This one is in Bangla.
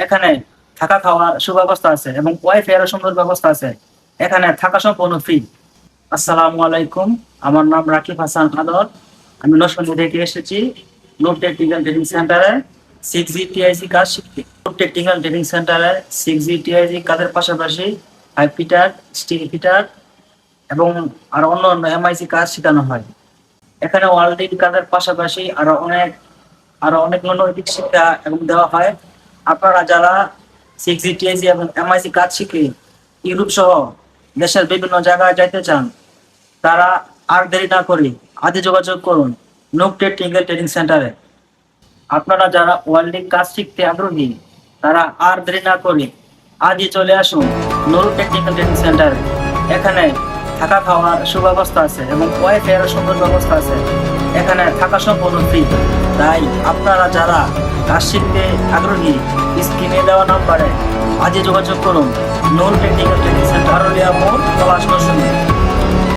এখানে থাকা খাওয়ার সুব্যবস্থা আছে এবং ওয়াইফাই এর সুন্দর ব্যবস্থা আছে। এখানে থাকা সম্পূর্ণ ফ্রি। আসসালামু আলাইকুম, আমার নাম রাকিব হাসান আদর। আমি নরসিংদী থেকে এসেছি নূর টেকনিক্যাল ট্রেনিং সেন্টারে 6G TIC কাজ শিখতে। নূর টেকনিক্যাল ট্রেনিং সেন্টারে 6G TIC কাজের পাশাপাশি পাইপ ফিটার, স্টিল ফিটার এবং আরো অন্য MIC কাজ শেখানো হয়। এখানে ওয়েল্ডিং কাজের পাশাপাশি আরো অনেক নৈতিক শিক্ষা এবং দেওয়া হয়। আপনারা যারা 6G TIC এবং MIC কাজ শিখে ইউরোপ সহ দেশের বিভিন্ন জায়গায় যাইতে চান, তারা আর দেরি না করে আজই যোগাযোগ করুন নূর টেকনিক্যাল ট্রেনিং সেন্টারে। আপনারা যারা ওয়েল্ডিং কাজ শিখতে আগ্রহী, তারা আর দেরি না করে আজই চলে আসুন নূর টেকনিক্যাল ট্রেনিং সেন্টারে। এখানে থাকা খাওয়ার সুব্যবস্থা আছে এবং ওয়াইফাই এর সুন্দর ব্যবস্থা আছে। এখানে থাকা সম্পূর্ণ ফ্রি। তাই আপনারা যারা কাজ শিখতে আগ্রহী, স্ক্রিনে দেওয়া নাম্বারে আজই যোগাযোগ করুন নূর টেকনিক্যাল ট্রেনিং সেন্টার, আরলিয়া মোড়,